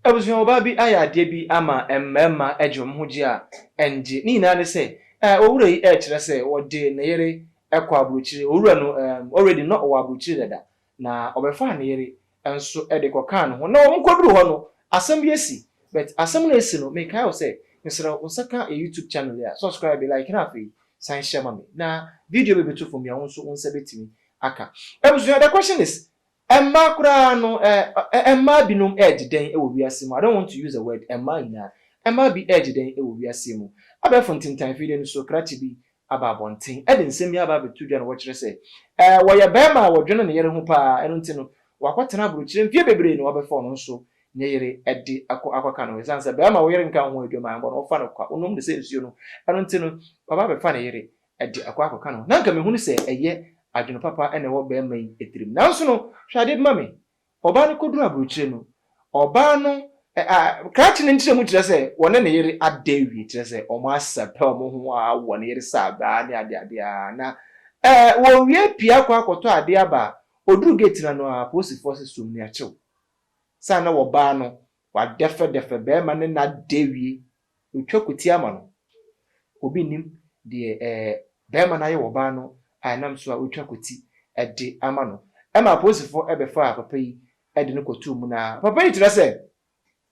Ebusuya oba bi aya de bi ama emmema ejum hoji a enje ni na ne se owura yi kire se wode ne yere ekwa abrochire owura no already not owa abrochire dada na obefa ne yere enso de koka no ho na omkoduru ho no asem bi esi but asem na esi no me kai o se nsira unsaka a YouTube channel ya subscribe like na afi sign share mami na video be betu from ya wonso unsa betimi aka. Ebusuya the question is Emma kura no Emma binum edge den e wo wiase mu. I don't want to use the word Emma ina. Emma bi edge den e wo wiase mu. Aba fontintan video no so krachi bi aba bonten. E de nsem ya aba betu dwa no wo kire se wo ye bema wo dwene ne yere ho pa eno nti no wakotena buruchire mfie bebre no wabefo no nso ne yere edi akwaka no esanse bema wo yere nka ho edwuma ambo no fa no kwa onum de se nsuo no eno nti no baba befa ne yere edi akwaka no na nka me hunu se eye adwene papa ene wo be mai etirim nanso no hwade ma me oba ne koduru abrochire no oba no krachi ne ntire mu kire se wona ne yere adawi kire se omo asape omo ho a wona yere saba ne ade na wo wie pia kwa akoto ade aba oduru gate na no a police force sum ne achew sana wo ba no wa defe be ma ne na dawi otwakuti ama no obi nim de be ma na ye wo ba no anam so a otwakuti ede ama no ema police for ebefa papa yi ede no kotu mu na papa yi tira se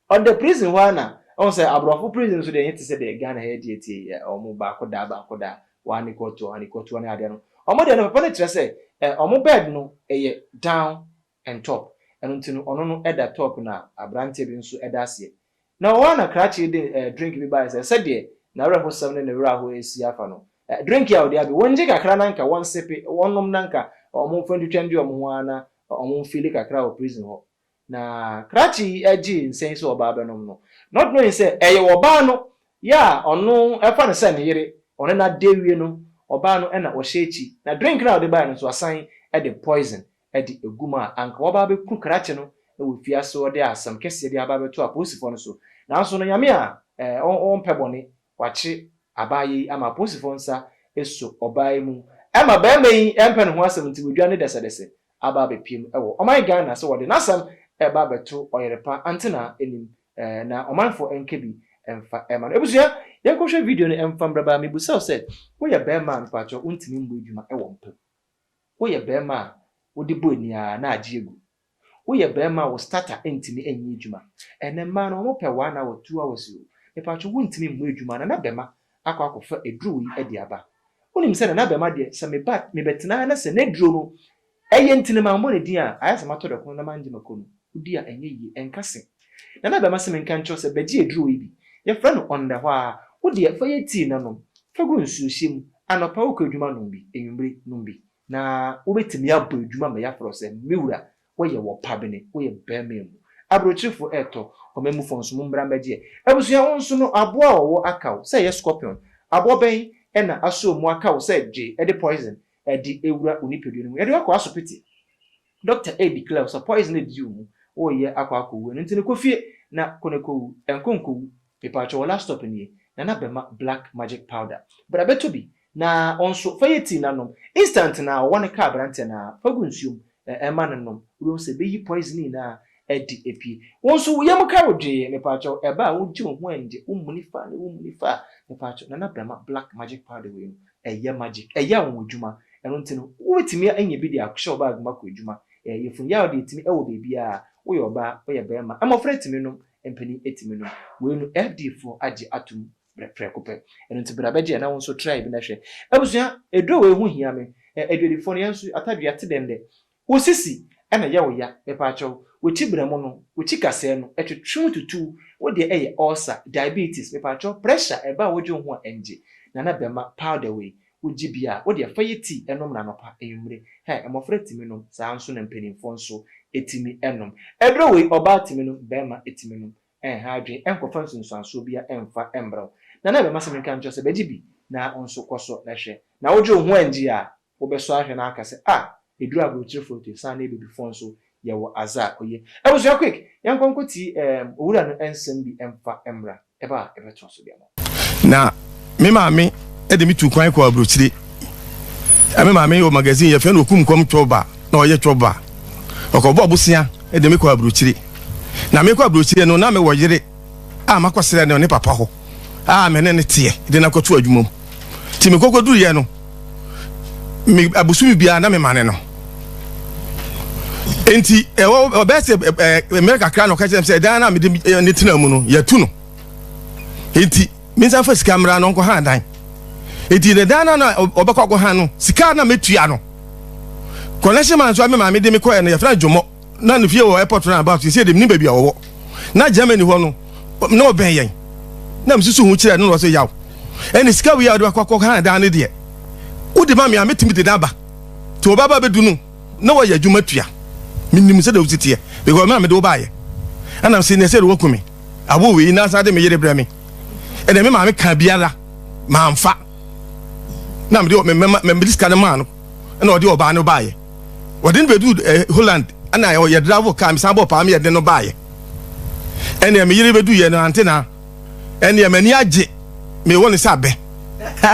on the prison one na on say abrofo prison so de yete se de Ghana he de eti omo ba koda wani kotu wani ade no omo de no papa ne tira se omo bed no eye down and top eno ntinu ono no eda top na abrante bi nso eda ase na wana krachi de drink bi ba se de na reho sam ne wura ho esi afa no drink ya odi abi wonje kakra nanka won sepe wonnom nanka omo fendi twendi omo ho ana omo fili kakra o prison ho na krachi agi nsen so oba benom no not knowing say eye oba no ya ono efa ne se ne yire ono na dewie no oba no na wo hyechi na drink na odi ba no so asan e de poison e de eguma anka oba be ku krachi no e wo fiase odi asam kese de aba beto aposifo no so na so no nyame a on pebone wachi abayi ama posifo nsa eso obayi mu ama ba mai empe ne ho asem nti wedua ne dese aba be piem ewo oman Ghana so wode nasam eba beto oyerepa antina enim na omanfo enkebi emfa ema no ebusuya yenkohwe video ne emfa mbraba mebusa se wo ye be ma mpacho untimi mbo edwuma ewo mpe wo ye be ma wodi bonia na age egu wo ye be ma wo starter entimi enyi edwuma enemma no mo pe 1 hour 2 hours mpacho wuntimi mbo edwuma na be ma akwa edru yi edi aba onim se na be ma de se me betena na se na edru no eye ntine ma mo ne din a ayase mato de ko na manje makono udi a enye yi enkase na be ma se me nka ncho se beji edru yi bi ye fra no onda ho a udi e fa ye ti na no fagu nsu him anopa wo kodwuma no bi enwumre no bi na wo betimi abo edwuma ma ya fro se mewura wo ye wo pabene wo ye be ma mu abrochifo eto omemu fonso mu mbra magie ebusuya wonso no aboa wo akaw say yes scorpion abo ben na aso mu akaw say je e de poison e di ewura onipedu no e de akwa asopiti Dr. A declare so poison e di mu wo ye akwa akowu no ntine Kofi na konekowu enkonkowu pepacho wala stop ni na bema black magic powder but abeto bi na onso fayeti na no instant na one ka brante na fagu nsuom ema nanom wo se beyi poison na edi epi wonso wo yam ka rodwe me pacho eba wo ji ho anje wo munifa me pacho na bema black magic powder we eye magic eye won adwuma eno ntino wo betimi anya bi de aksho bag mako adwuma yefun ya de timi ewo bebi a wo ye oba wo ye bema amofra timi no empani etimi no we no FD4 age atum prekope eno ntibra beje na wonso try bi na hwe abusuya edo we hu hia me edwedifo no yanso atadua te dende wo sisi ena ya wo ya me pacho wechi bramo no wechi kase no etwetwe tutu wo de eye ulcer diabetes me pacho pressure eba woje ho enje na bema powder we woji bia wo de fayeti enom na nopa enwumre emofra timi no saa nso na mpanimfo nso etimi enom edro we oba timi no bema etimi no ha adwe enkofa nsunsuanso bia emfa embra na bema se menka ncho se beji bi na onso koso na hwe na woje ho enje a wo beso ahwe na aka se edru abrochire photo saa na ebibi fo nso yawo aza oye ebuso quick yankonkoti owura no ensem bi emfa emra eba ebeto so bia na me maame edemi tu kwan ko abrochire me maame yo magazine ye fe no kum kom choba na oye choba okobo obusia edemi ko abrochire na me kwa abrochire no na me wo yere makosere ne papa ho me ne tie de na koto adwumom ti me kokodu ye no me abusumi bia na me mane no enti obese America kra no ka chem se dan na me de ne tena mu no ya tu no enti minsa fa sika mra no nko ha dan enti ne dan na obekọ ko ha no sika na metua no connection man so me de me ko no ya fra dwomo na no fie wo airport na about you say dem ni ba bia wo na Germany ho no na oben yen na msusu hu kire no so yaw eni sika wi ya de akọ ha dan ne de udi ma me ametimi de daba to baba bedu no na wo ya dwuma tua minim se de utitie because me do ba ye ana se ne se wo kumi abo we na sa de me yere bra me ene me ma me ka biara ma mfa na me de me diska de ma no na odi oba no ba ye wodin bedu Holland ana ye drive car me sabo pa me ye de no ba ye ene me yere bedu ye no antena ene me ni age me woni sa be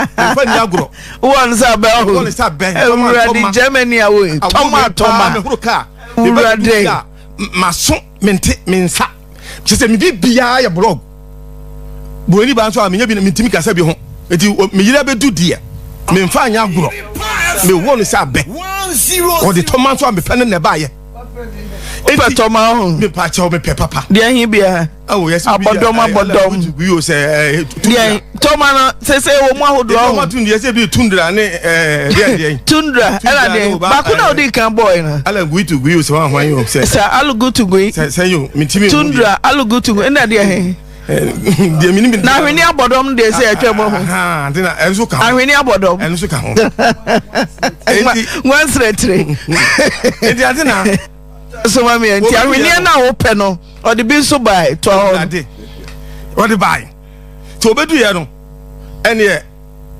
fa ni agro won sa be ho woni sa be di Germany awe toma me huru car urade maso mente mensa se me bibia ya blog bo ni ba so a me nya bi me ntimi kasa bi ho eti me yere bedu de me mfa anya agro me woni sa be o de toma so a me fa ne ba ye eti toma ho me pa cha o me pe papa de hin bia oh yes abodom we say de toma no se wo mu ahodo ho toma tun de se bi tundra ne de tundra ela de ba ku na odi kan boy na ala gui to gui so wan hwan yo say alu go to gui say yo mitimi tundra alu go to gui na de he de minimi na hweni abodom de se atwa mo ho ha de na enso ka hweni abodom enso ka ho wan sretre enti ade na so mami enti hweni na wo pe no odi bi so bai to ade odi bai to obedu ye no ene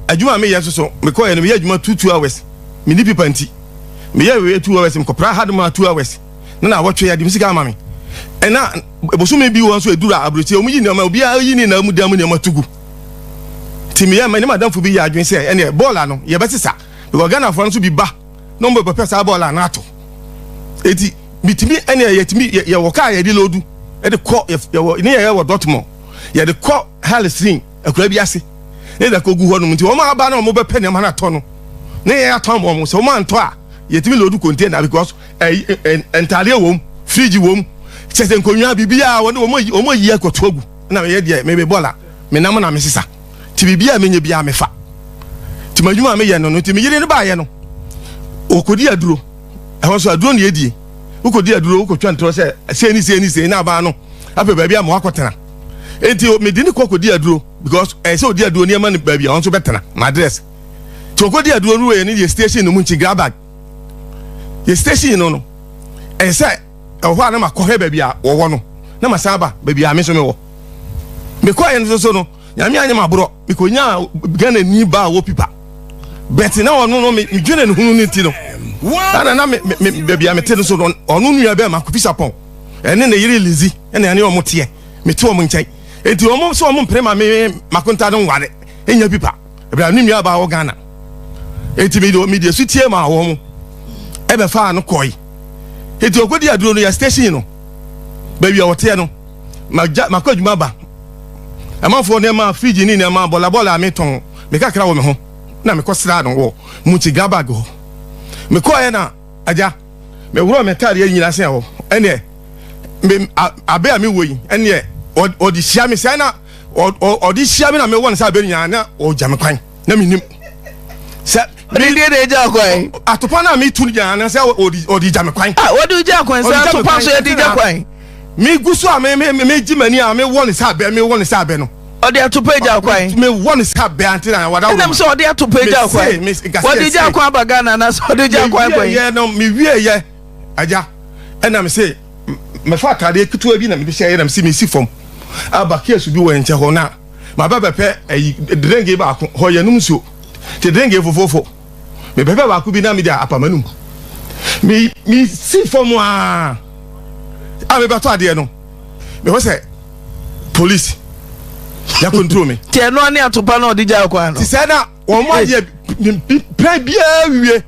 adwuma me ye so me ko ye no me ye adwuma 2 hours me ni pipa nti me ye we 2 hours me ko pra hard ma 2 hours na wotwe ya di misika ama me ena bosume bi won so edura abrochi o mu yi ni ma obi a yi ni na mu da mu ni ma tugu ti me ye ma ni madam fu bi ya adwen se ene ball no ye betisa because Ghana for so bi ba no mbo pesa ball na ato eti bitimi ene ye timi ye woka ye di lodu e de ko ye ni ye wo Dortmund ye de ko Halstring akura bi ase ne da ko gu ho no nti o ma ba na o mo be pe ne ma na to no ne ye aton mo so ma nto a ye timi lodu container because entale wom fridge wom chese nkonwa bibia wo ne o mo yi akoto agu na me ye de me be bola me nam na me sisa ti bibia me nya bia me fa ti madwuma me ye no no ti me yire ne ba ye no okodi aduro e ho so aduro ne yedie ukodi aduro ukotwa ntro se na ba no ape ba bia mo akotena enti me di ni kokodi aduro because se odi aduro ne ma ne ba bia on so betena my address ti okodi aduro no ye ne ye station no mu nchi Ghpage ye station no se ho ana ma kohe ba bia wo no na ma saba ba bia me so me wo me ko ye no so no nyame anya ma bro me ko nya Ghana ni ba wo pipa bet na ono no me dwene ne hunu ni ti no ana na me bia me te no so ono nua be ma Kofi sapon ene ne yire lizi ene ane o mote me te o mo nkyai enti o mo so o mo prema me makonta no ware enya pipa bia ni nua ba wo Ghana enti me de sutie ma wo mo e be fa no koi enti okodi aduro no ya station no ba bia wote no makwadwuma ba amafo ne ma fridge ni ne ma bola me ton me kakra wo me ho na me kosra no wo mu ti Ghpage ho me ko ye na aja me wuro me kare ye nyina se ho ene me abe a me wo yi ene odi hia me se na odi hia me na me won sa be nyina na o ja me kwan na me nim se me de ja kwan atopa na me tu nyina na se odi ja me kwan odi ja kwan se atopa so ye di ja kwan me gusu a me jimani a me won sa be no odi atopa ja kwan me won sa be antina wada wo na so odi atopa ja kwan odi ja kwan ba Ghana na so odi ja kwan kwan ye no me wie ye aja ena me say me fa tade keto bi na me de share na me si fom aba kesu bi wo nche ho na ma ba bepe drenge ba ko ho ye num so te drenge fofofo me bepe ba ko bi na me da apamanum me si fom a me ba to ade no me ho say police ya control me te no ani atopa na odi ja kwan no ti say na wo mo ye pra bia wie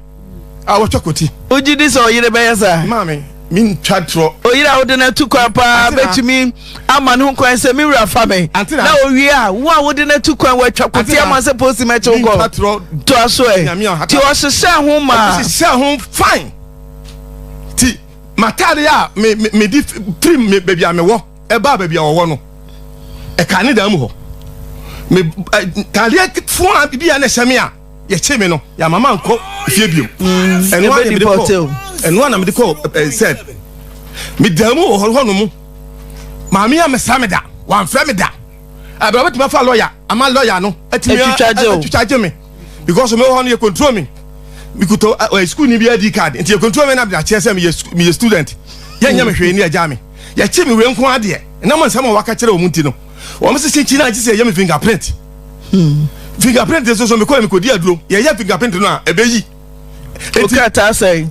a wo chokoti oji di so yire be yesa mami min chatro oyira wo de na tu kwa pa betumi ama no kwan se mi wura fa me na owie a wo a wo de na tu kwan wa twa kote ama se post me che wo to aso ti o hye ho ma hye ho fine ti matade a me di prim me baby a me wo e ba baby a wo no e ka ne da mu ho me tale fo a bibia na hye me a ye che me no ya mama nko fie biom eno a me de eno na me de call said me damu ho no mu maami a me sameda wan fra me da abra betima fa lawyer ama lawyer no atwitwaje me because me ho no ye control me bikuto school ni bi ID card nti ye control me na bia che se me student ye nya me hwe ni aja me ye che me we nko ade na mo nsam waka kire o munti no o me se chi na chi se ye me fingerprint fingerprint so me ko me ko di aduro ye fingerprint no a ebeyi okata say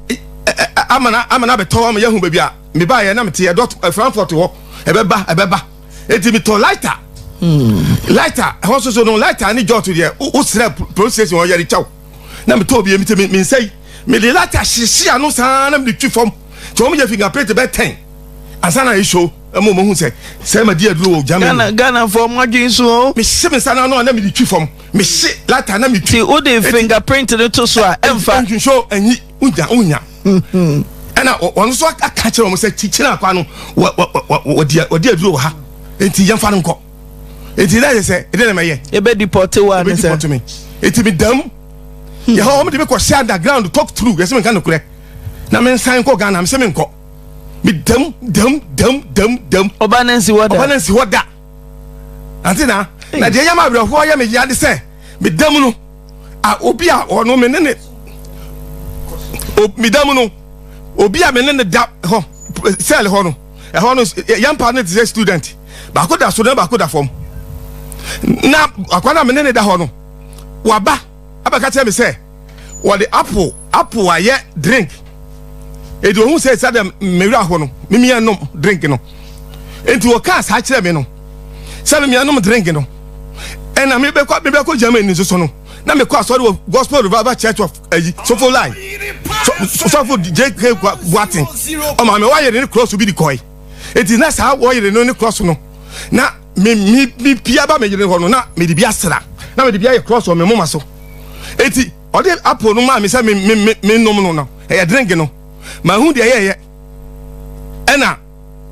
amana beto am yahu baby a me ba ye na me te dot Frankfurt ho ebeba eti me to lighter so no lighter ni jot there o sre process won yari chaw na me to bi me say me the lighter hihia no san na me twi fom to me fingerprint be 10 asana e show mo hu say ma di aduro o jam Ghana for modwin so me hye me sana no na me twi fom me hye lighter na me twi o de fingerprint no to so a emfa show anyi unya ana on so aka kire o mo say chichira kwa no wodi aduro ha enti yemfa nko enti na say e de na meye e be deport wa na say enti me dam ye ho me de me ko share underground talk through yes me kan no kure na me nsan ko Ghana me say me nko me dam obanansi woda antina na de yama bro ho ya me ya de say me dam no a obi a ono me ne me dam no obi a me ne da ho sell ho no e ho no yam partner is a student ba ko da so na ba ko da form na akwana me ne da ho no waba abaka tell me say what the apple aye drink e do hu say sadam me wura ho no me mi anom drink no enti o ka sa kire me no say me anom drink no and na me be ko Germany so no na me ko asori gospel revival church of so for line so for JK Boatin o ma me wa ye ni cross bi di koi enti na sa wo ye ni cross no na me pia ba me ye ho no na me di bia sra na me di bia ye cross o me moma so enti o de apple no ma me say me nom no na e drink no ma hu de ye ena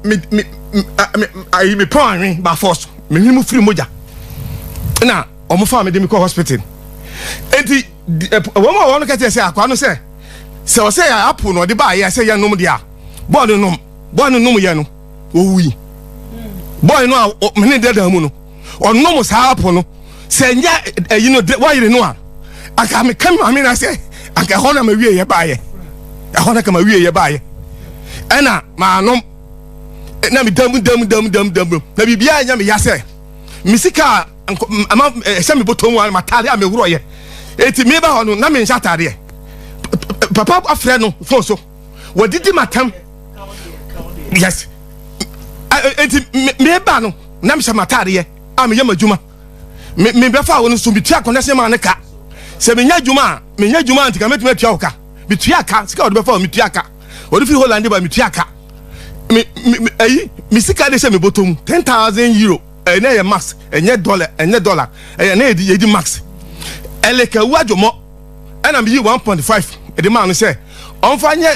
me pon ba force me himu free moja na o mo fa me de me ko hospital enti wo no ka say akwa no say o say apple no de ba ye say ya nom de a boy no nom ye no owui boy no me ne deda mu no o nom sa apple no say nya you know why you know aka me kam ma me na say aka ho na ma wie ye ba ye ahona kama wie ye ba ye ena ma nom na mi dam na bibia nya me ya say misika ama se me botom wa matare a me wuro ye eti me ba hono na me ncha tare papa afre no fo so wadidi matam yes eti me ba no na me sha matare ye a me yamadwuma me be fa wono so bitua connection ma ne ka se me nya dwuma antika metuma tua oka bitua ka sika odbe fa bitua ka odi fi Holland ba bitua ka mi sika de se me botom 10,000 euro na ye max enye dollar na ye max eleka wajomo na me 1.5 e de man say on fa nye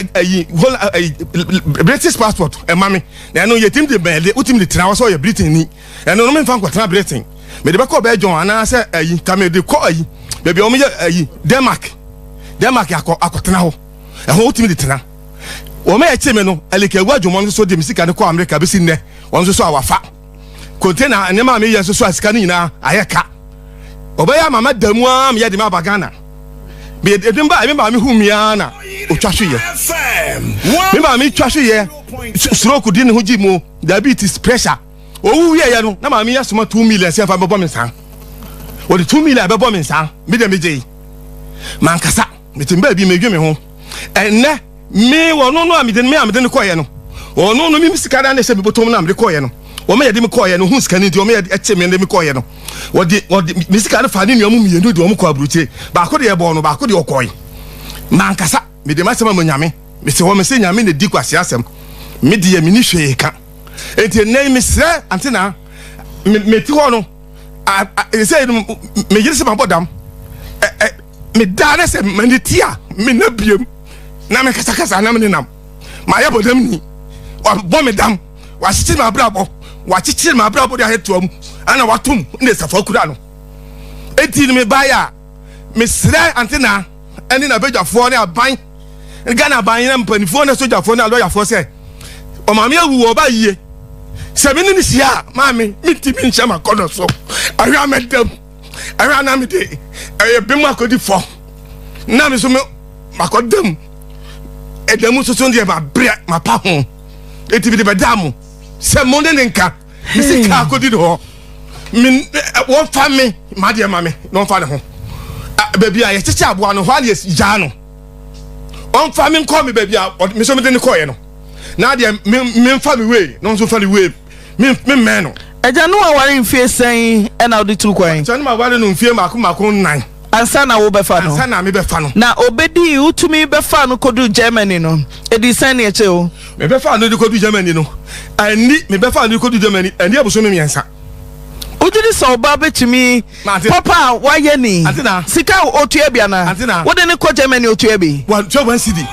British passport e mame na no ye tim de bele utim de tena so ye Britain ni e no me fa kwatena Britain me de be ko be John ana say ka me de ko baby o me ye Denmark akotena ho e ho utim de tena o me eche me no eleka wajomo so de misika ne ko America be sin ne won so awafa container ne ma me ye so asika ni na ayeka obaya mama damu am ye de ma bagana be edin ba me ba me humia na otwahwe ye me ba me twahwe ye stroke di ne ho gimu diabetes pressure owu ye ye no na ma me ya soma 2 million se fa bebo me san o de 2 million bebo me san me de me je man kasa me timba bi me dwe me ho enne me wono no amede me ko ye no ono no mi sika da na se bibotom na amede ko ye no o me ye de me ko ye no hu sika ni di o me ye eche me de me ko ye no wo de mi sika na fa ni nuamu mienu de o mo ko abruche ba ko de ye bo no ba ko de o ko ye man kasa me de masema mo nyame me se wo me se nyame ne di kwase asem me di ya me ni hwe ka enti na me sre antina me ti ho no say me yiri se mabodam me dare se me tia me na biem na me kasa na me nam ma ya bodam ni wa bo me dam wa chichi ma brabo wa chichi ma brabo de ahetuam ana watum ne safa kura no enti me baya me sre antina eni na bedwafo ne aban Gana ban na mpanifo na sojafo na lawyer say o ma me awu oba yie se me ni sia ma me mitimi nche makono so ahwa medam ahwa na me de bemu akodi fo na me so me makodam edam so so de ma bre ma pa ho eti bi de bedam se mo ne nka me sika akodi do me won fa me ma de ma me no fa ne ho baby a ye cheche aboa no ho a ye ja no on fa me call me baby me so me de ne call ye no na de me fa me we no so fa the way me no eja no aware mfie sen e na odi tru kwan so na aware no mfie mako 9 ansa na wo be fa no ansa na me be fa no na obedi utumi be fa no kodu Germany no edi sen e che o me be fa no di kodu Germany no ani me be fa no di kodu Germany ani abuso me miensa ujiri so ba betumi papa waye ni sika otua bia na wo de ne ko Germany otua bi wa 1 cedi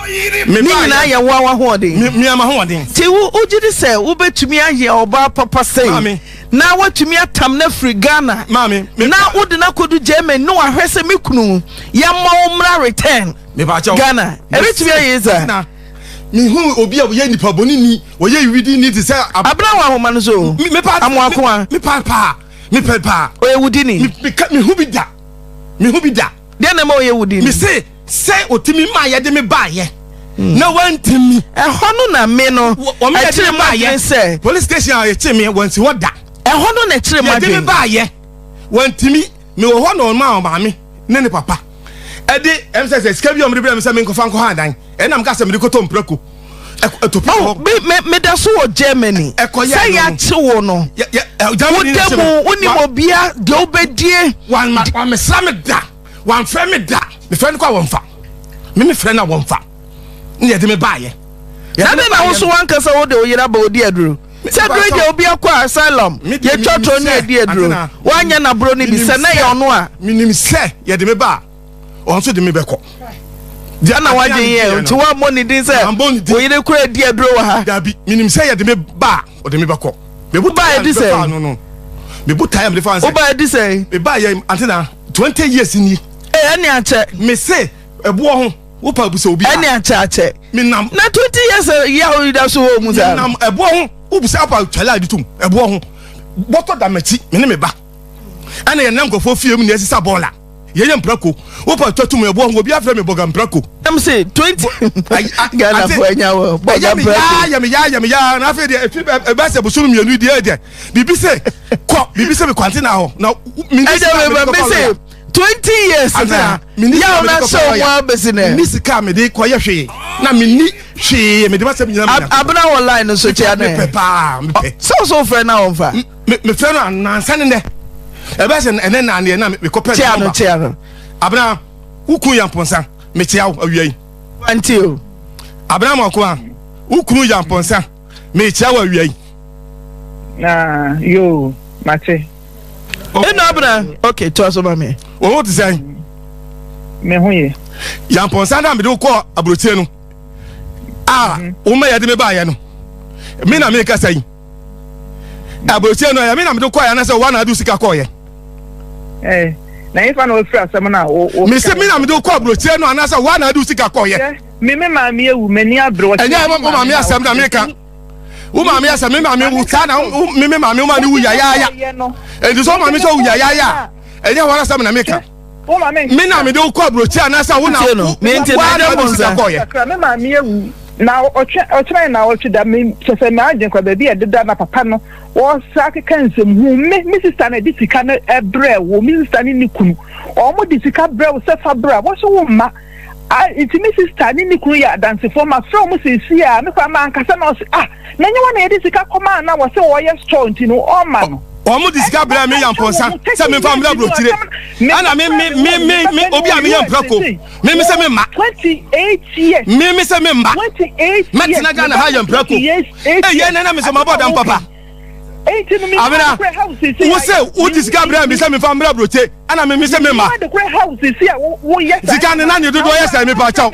me na ye wa ho de me ama ho de ti wo ujiri se wo betumi aye oba papa sei na watumi atam na free Ghana mami na wo de na kodu Germany no ahwese me kunu ya ma umra return me ba cha Ghana e betumi aye za mi hu obi a wo ye nipa boni ni wo ye widi ni ti se abra wa ho ma no so me pa amoakoa me pa me pepa o yewudi ni me hu bi da de na ma o yewudi ni me say otimi ma ye de me ba ye na wantimi ho no na me no e kire ma ye say police station a ye kire me wanti woda ho no na kire ma de me ba ye wantimi me wo ho no ma me ne papa e de em say sika bi o me de me say me nkofa nko ha dan e na me ka say me de koto mprako me da so wo Germany say ya chiwo no woni mo bia de obedie wan me sra me da wan fe me da me fe no kwa won fa me fe na won fa ne ye de me ba ye na de na wo so wan kasa wo de oyira ba odi aduro se duro de obi akwa asylum ye twotro ne adi aduro wanya na bro ni bi se na ye ono a minim se ye de me ba on so de me be ko Jana waje ye nti wa money din say wo yire kura di aduro wa ha da bi minim say ye de me ba o de me be ko me bu ba ye di say no me bu time de fan say o ba ye di say me ba ye antina 20 years ni ani ache me say ebo ho wo pa bu say obi ani ache me nam na 20 years ya o da so wo mu say nam ebo ho wo bu say apa twala di tum ebo ho boto da machi me ne me ba ana ye nam kofo fie mu ne sisa bola ye mprako wo pa totum ebo ho obi afre me boga mprako am say 20 Ghana for nyawo boga mprako ya na afi de e ba se busuru mienu de de bibi se me kwantina ho na me say 20 years na ya na so wa besine ni sika me de koye hwe na me ni hwe me de ba se nyina abna online so chia na me pa so friend na on fa me friend na nansa ne ebe se ene na ne na me kopɛ chia no abna ukun yamponsa me chia awiai until abna mako a ukun yamponsa me chia awiai na yo mate eno abna okay to aso ba me wo ti say me hu ye yamponsa na me de ko abrotie no wo ma ya de me ba ya no me na me ka say abrotie no ya me na me de ko ya na say wa na adu sika ko ye na ifa na ofra asem na o me se me na me do ko abrochie no anasa wa na adu sika ko ye me ma me ewu mani abro enya mo ma me asem na me ka wo ma me asem me ma me wu ta na me ma me ma ni wu ya edi so ma me so wu ya enya wa asem na me ka wo ma me na me do ko abrochie anasa wo na me nti na adu sika ko ye me ma me ewu na ochre na ochi da me se me agin kwa baby ededa na papa no wo sake kansem hu me sister na disika na ebre wo me sister ni kunu o mo disika bre wo se fa bre wo so wo ma iti me sister ni kunu ya dance for ma from se si a me kwa ma ankasa na o se na nye wa na disika koma na wo se wo ye strong ti no o ma no Omo disika bra me yamponsa se me family abrotire ana me obi a me yamprako me se me ma 28 years me se me ma 28 metina ga na ha yamprako ye na me se maboda papa Amina wo se wo disika bra me se me family abrotire ana me se me ma sika na ne dodo ye se me pa chaw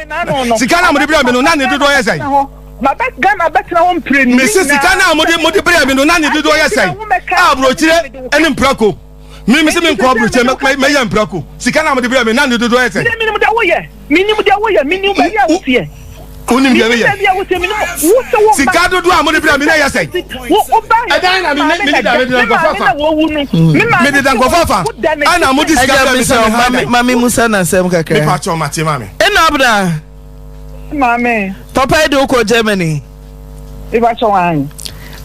sika na mo de bra me no na ne dodo ye se ma bet Ghana bet na won pre ni me se sika na mo de bra me no na ne dodo ye se abrotire ene mprako me se me nko abrotire me ye mprako sika na mo de bra me na ne dodo ye se minimum da wo ye minimum ba ya wo tie onim de ye sika dodo a mo de bra me na ye se edan na me da me de kofafa me de dan kofafa ana mo di sika bra me se mami musa na sem kakra me pa cho mate mami ena abda mami papa do ko Germany e ba cho wan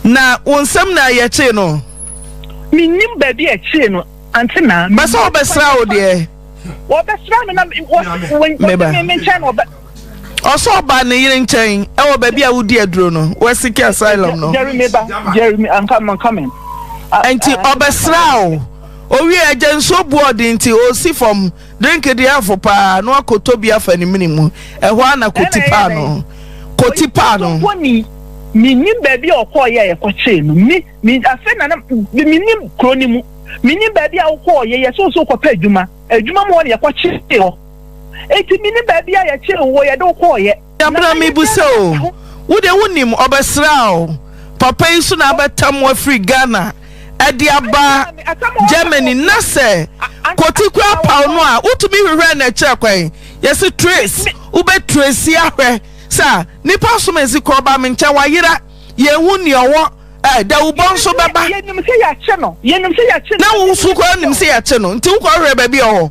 na wonsam na ye che no minim ba bi e che no anti na ba so obesra o de wo besra me na when me chen wo also ba ne yire nchen e wo ba bi a wudi aduro no we seek asylum no Jeremy I'm coming anti obesra o owi agenso board nti o si from drink the afo pa no akotobi afa ni minimu ehwo ana kotipa no woni minim ba bi okoye ye no mi afa na minim kronimu minim ba bi a okoye ye so kopa adwuma mo ne ye kwache ho eti minim ba bi a ye che wo ye do koye abra mi buso wo de wonim obesra o papa isu na abetam wa free Ghana Adiaba Germany nase kotikwa paw no a utumi hwehwe na kire kwan yes trace ube trace ahwe sa nipa so mezi ko ba me ncha wayira ye hu ne owo da wo bon so beba yenim se ya che no na wo su ko nim se ya che no nti wo ko hwe ba bi owo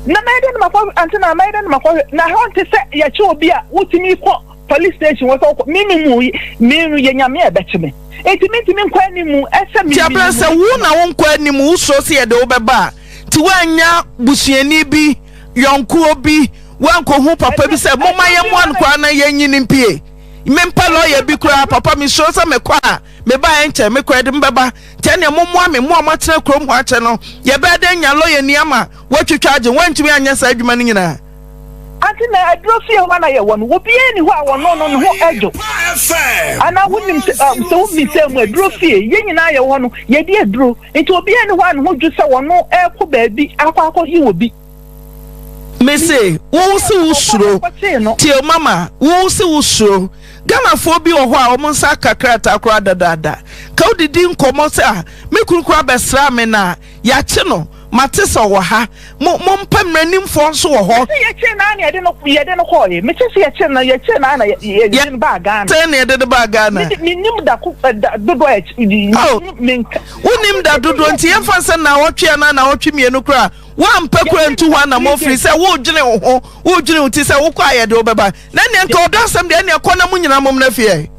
na maiden ma ko antina maiden ma ko na honte se ya che obi a utumi ko police station wo so minu ye nyame e betime etimitimi nkwa animu ese mi tiabra se wo na wo nkwa animu wo so se ye de wo beba ti wanya busuani bi yonko obi wanko hu papa bi se moma ye mo ankwa na ye nyini mpie mempa lawyer bi kura papa mi so se me kwa me ba enche me kwa de mbeba te ne mo amatena krom ho ache no ye be de nya lawyer ni ama watwetwa age wantimi anya sa adwuma ni nyina anti na adrofi e wana ye won wo bi eni ho a won no ho ejo ana wonim so wo mi se mu adrofi ye nyina ye won ye di adro enti obi eni ho an ho ju se won no e ko ba bi akwa hi wo bi me say wo se wo suro ti o mama wo se wo suro Ghana fo bi wo ho a o nsa kakra ta akra dadada ka odidi nkomo se a me kurukura besra me na ya che no matisa wo ha mo mpamranim fo nso wo ho ye che na na ye de no ko ye me che ye che na ye de ba Ghana ten ye de ba Ghana ni nim da ku dodo e wonim da dodo nti ye fa se na wotwe na wotwe mienu kra wa mpakura ntu ho na mo free se wo dwene wo dwene uti se wo kwa ye de obeba na ne nka odasem de ne ko na mu nyina mom na fie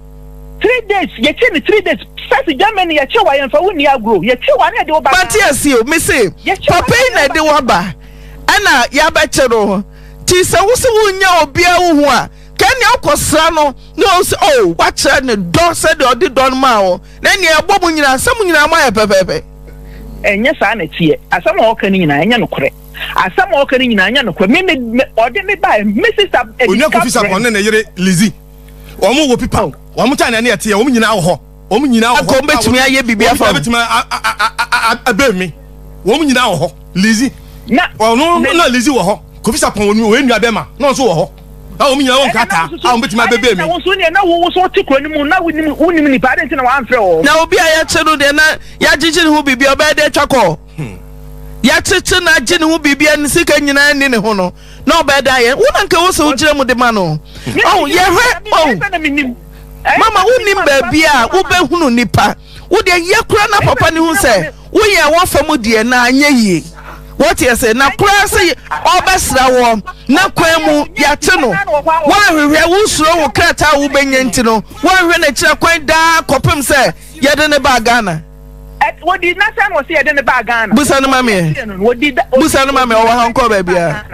3 days ye che ni 3 days first Germany ye che wa ye fa woni agro ye che wa na de oba but yes you me say papa na de waba ana ya ba chero ti se wo se wonya obia wo ho a kan ya akosra no no se oh wa che ne do se de odi don ma wo na ne ebo mu nyina sam nyina ma ye pepepe enye sa na tie asam o kan nyina enye no kore asam o kan nyina enye no kore me odi me ba me sister onya Kofi sapon na yere Lizzy omo wo pipa omo cha na ne tie omo nyina wo ho omo nyina wo ho ko betimi aye bibia fa betimi abemi omo nyina wo ho Lizzy na no Lizzy wo ho Kofi sapon onu o enu abema no so wo ho a omo nyina wo nkata a omo betimi abebe mi na wo so ne na wo so ti kro ni mu na wonim ni pa de na wa amfre o na obi aya che no de na ya jiji hu bibia oba de twako ya chichi na jini hu bibia ni sika nyina ni ne ho no na oba da ye wona nka wo so ugire mu de ma no oh ye hwe oh mama wonim ba bia wo be hunu nipa wo de ye kura na papa ni hu se wo ye wo fam de na anya yie what you say na kura se obesra wo na kwan mu ya che no wa hwehwe wo suro wo krata wo benya nti no wa hwehwe na kira kwan da kopem se ye de ne ba Ghana what did not say was here in the bag Ghana busa no mame o wa hanko ba bia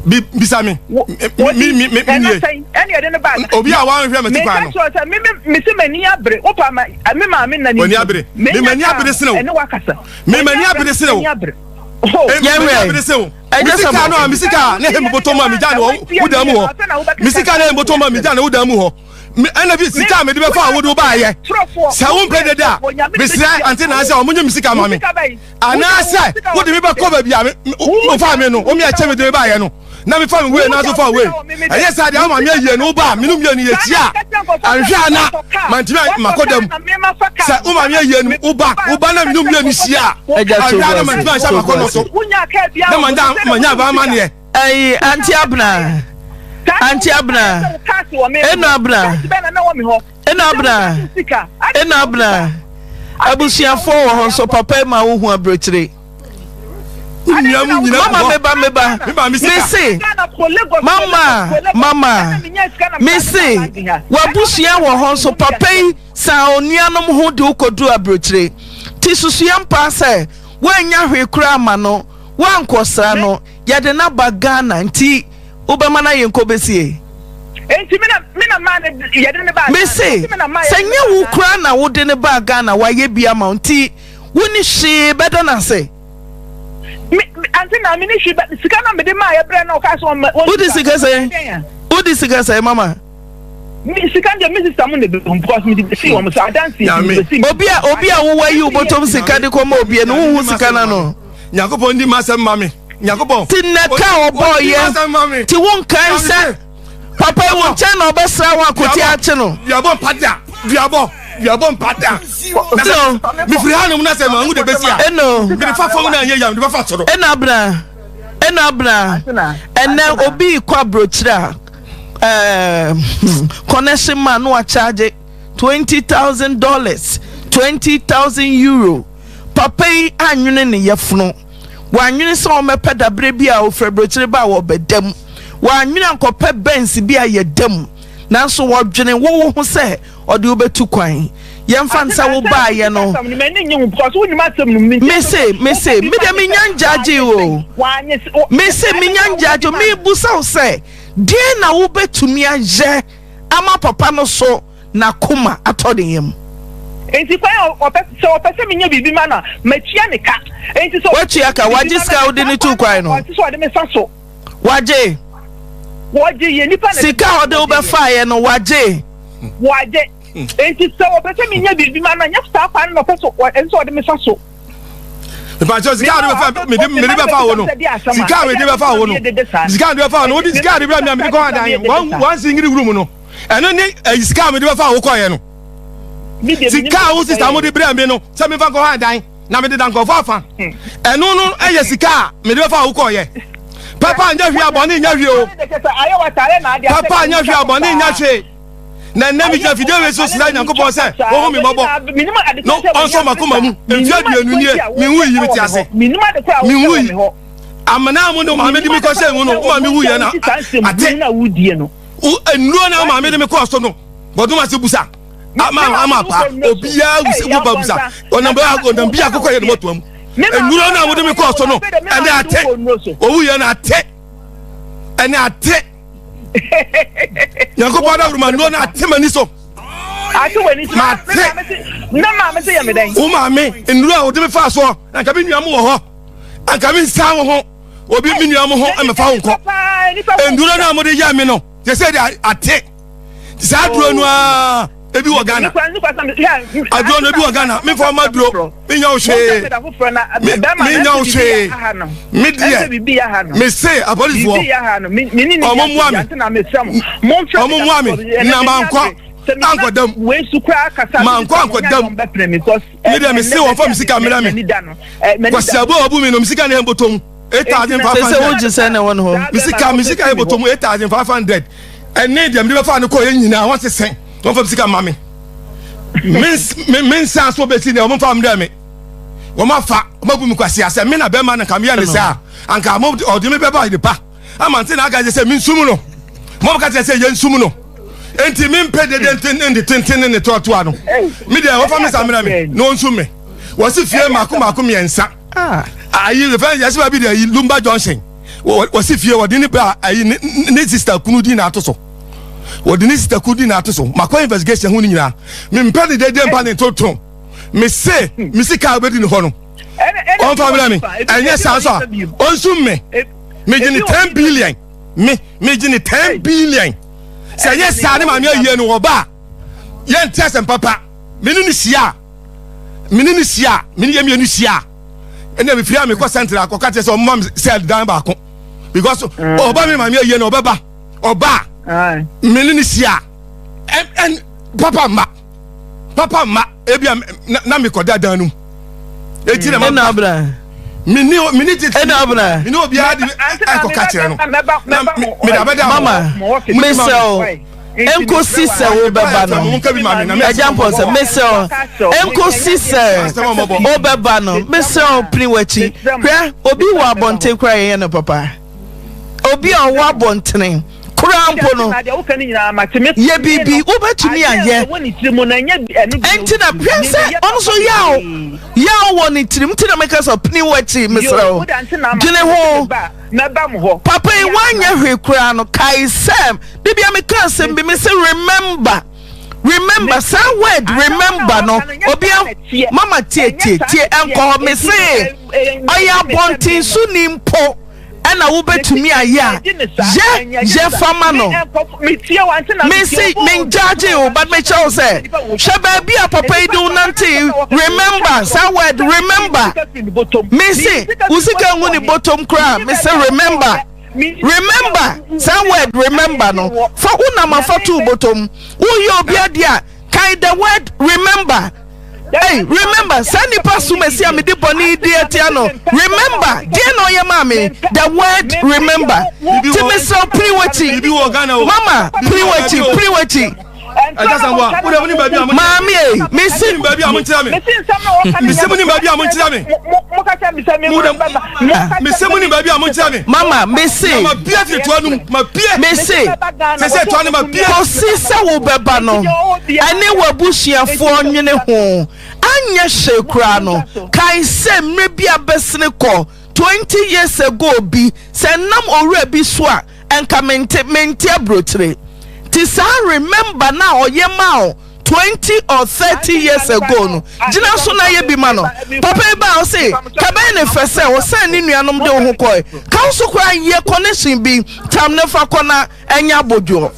bisa me any other bag. Obia one hwe me tikwa no Me se mani abre opa ma me ma me na ni oni abre me mani abre sene ene wakasa me mani abre sene oh me abre sene misika no misika na hem botoma mi jana wo da mu ho misika na hem botoma mi jana wo da mu ho ana bi sika me de be fa wo do ba ye sa wo mpede da bisra ante na ase o munye misika ma me ana ase wo de me ba ko ba bia me o fa me no o me a che me de ba ye no na me fa me we na so fa we aye sa de ama me ye no ba me no me ni ye tia anhwa na mantimi makodam sa o ma me ye no uba na me no me ni sia anhwa na mantimi sha makono so na manya ba ma ne ai anti abna eno abna abusiafo wo ho so papa ma wo hu abrochire mama mesi mama mesi wabusia wo ho so papa sa onuanom ho de ukodu abrochire ti susua mpa se wanya hwe kura ma no wankosra no yade na bagana nti ubama na yenko besie enti mina man yade ne ba mesi sanye wo kura na wo de ne ba Ghana wa ye bia ma nti woni hwe beda na se anti na mi ni hwe sika na me de ma ye bre na o ka so udi sika say mama mi sika nje mi sister mo ne be because mi de see wo so adansi obia wo wa yi ubotom sika de ko ma obia no wo sika na no Yakobon di masem mami Yakobon ti neka oboye ti won kan se papa won che na obesra wa koti ache no diabon pada so mi firi hanu na se ma hu de besia eno mi de fa fo na ye yam de fa soro ena bra ena obi kwa brochira connection man no charge $20,000 €20,000 papa anwene ne yefno wanwene so mepe dabre bia o febrochire ba wo bedam wanwene ankope bensi bia yedam nanso wodwene wo ho se ode obetu kwan yemfa nsa wo ba ye no mese me de minyanjaje o mese minyanjaje me busa se de na wo betumi aje ama papa no so na kuma atode yem enti kwa opese minya bibi mana machia ne ka enti so wachia ka wajiska odi ni tu kwa no so ade me saso waje ye nipa na sika ode obefa ye no waje enti so opese minya bibi mana nya sta kwa no peso enso ode me saso pa jo sika ode befa me de befa wo no sika we de befa wo no sika de befa no odi sika de bra me ko adan wan singiri room no eno ni sika me de befa wo ko ye no sika wo sister mo de bra me no se me fa ko adan na me de dan ko fa eno no eye sika me de fa wo ko ye papa anya hwi abone nya hwi o papa anya hwi abone nya hwe na mi ja video we so sila nyankopon se wo mi bobo no onso makoma mu enfia duanu nie mi hu yi ti ase mi hu yi amana mu no ma me de mi ko se mu no ma mi hu ye na ate na wudie no enuro na ma me de mi ko so no boduma se busa ama pa obia usi buba busa onamba bia kokko ye no moto am enuro na mo de mi ko so no ene ate owu ye na ate ene ate Yakobo da uruma no na ate mani so ate wani ma me se ya me dan o ma me enuro a o de me fa so anka bi nuam wo ho anka bi nsa wo ho obi mi nuam ho e me fa wo nko enuro na mo de ya me no je say ate sa duro no a ebi wo Ghana aduro no ebi wo Ghana me for maduro me nya o hwe me nya o hwe me dia me say abolish wo omo muami na manko ankodam we sukra kasa manko ankodam me dia me say wo fa misika mera me kwasi abo obu me no misika na embotom 8,500 say wo jese na won ho misika embotom 8,500 ene dia me fa no ko yen nyina won sesen won fa misika mame men sa so beti ne won fa mra me won ma fa won bu mi kwasi ase me na be ma na kam ya ne sa anka mo odi me be ba de pa amante na aga se min sumu no mo ka se yen sumu no enti min pe de tenten ne to no me de won fa me sa mra me no nsum me wo se fie makom yensa ayi refer ya se ba bi de lumba junction was if you were didn't buy a sister Kunudi Natoso. What the sister Kudi Natoso, my investigation, who you are. Mimpedi de Dempan in Toto. Miss say, Missy Calvert in Hono. On family, and yes, I saw. On soon me. Making 10 billion. Me, making 10 billion. Say yes, Sadim, I'm here, no bar. Yen test and papa. Minisia. Minisia. And then if you have me, because Central, Cocates or mom said down back. Because Obama, my year, no baba. Oba. Minisia. And Papa Ma. Ebiam Namiko Dadanu. Etina Mabra. Minute Enabra. You know, be Mama, Miss Enko sisa wo beba no ejampo se mesel enko sisa wo beba no mesel priwachi hwe obi wa abonten kra ye no papa obi a wo abonten krampo no ye bibi wo betumi aye enti na pese onso yawo woni tirim ti na make so priwachi mesel gene ho papa e wanya hwe kra no kai sem bibia me kan sem bi me say remember some word remember no obia mama tie enko me say oya bontin su ni mpo na wo betumi aya je fama no me say me judge o but me chow say sheba bia papa e do nante remember some word remember me say usika nguni bottom cry me say remember some word remember no for una mafatu bottom who you obia dia kai the word remember. Hey, remember, Sandy Pasumesi amidi boni dietiano. Remember, dear no your mommy, the word remember. Timiso priwati. Mama, priwati. Mami, missing baby, I'm telling me. Missing baby, I'm telling me. Missing baby, I'm telling me. Mama, missing. My beer to one, my beer. Missing. They said to my beer. Sister will be bano. I never bushia for you know. Anya shekrano. Kai se maybe a besneko 20 years ago be say nam already swa and kamente brotre. Tisa remember now yema 20 or 30 years ago no jina so na ye bi ma no papa e ba o say kabe ne fese o san ni nuanom de ho koy kan so kwa ye connection bi tam ne fa kona enya bojo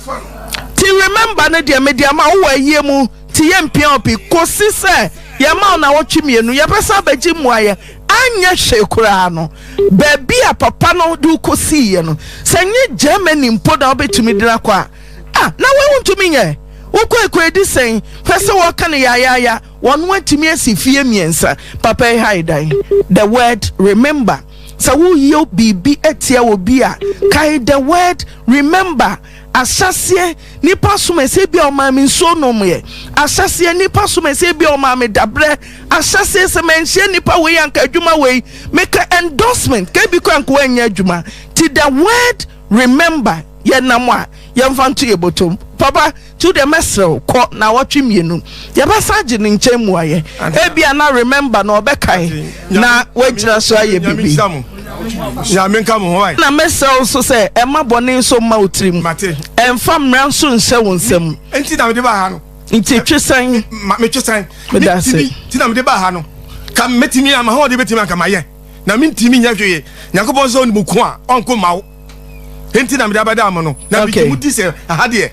ti remember ne de media ma wo ayie mu ti ye mpia opi kosi se ye ma na wo twimienu ye pesa baji muaye anya hwekura no baby a papa no du kosi ye no senye Germany mpoda obetumi dira kwa na we want to me nye ukwe di sen pese wo kan ya won wantumi asifie miensa papa haidai the word remember so wo yo bibi etia obi a kai the word remember asase nipa sumese bi o ma mi so no me asase nipa sumese bi o ma mi dabre asase se menhie nipa we yanka adwuma we make endorsement ke bi kwa nko anya adwuma ti the word remember ye namwa ye mfantu ye botom papa to the mesel ko na watwe mienu ye basa agi ne nchemu aye ebia na remember na obekai na wagira so aye bibi ya menka mo hoai na mesel so say e ma bone so ma otrim emfa mran so nse wonsem enti na me de ba ha no enti twesan me twesan me da se ti na me de ba ha no kam metimi ama ho de betimi aka maye na mentimi nya hweye yakobon so ni buku a onko mawo enti na me de abada am no na bi mu di se ha de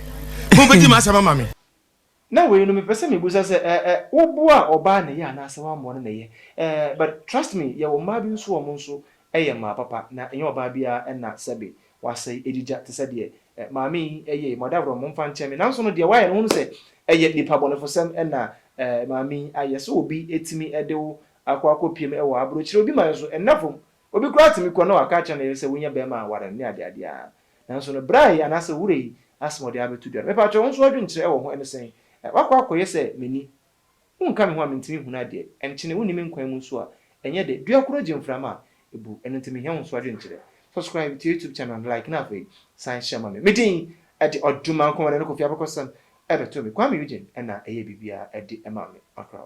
mo beti ma sama mami na we no me pese me busa se wo bua oba na ye na asama mo na ye but trust me ye wo ma bi nso wo mo nso eye ma papa na enye oba bia na sebe wasai edija te se de mami eye modabro mo mfa nche me na nso no de waye no se eye nipa bonefosem na mami ayeso obi etimi edewo akwakopiem ewo abrochire obi ma nso enafom obi kura timi ko na waka cha na se wonya be ma aware ne ade a na nso no brai anase wurei asmo de abetu de me pa cho nso adwinkyire ewo ho ene sen wakwakoye se meni unka me ho amintimi hu na de enkyene woni me nkwan mu nso a enye de dua koro jemframa ebu enentimi hia nso adwinkyire subscribe to YouTube channel and like na fe sign share me meeting at the oduma ko na Kofi abakosam ebeto me kwa me region na eye bibia e de ema me akra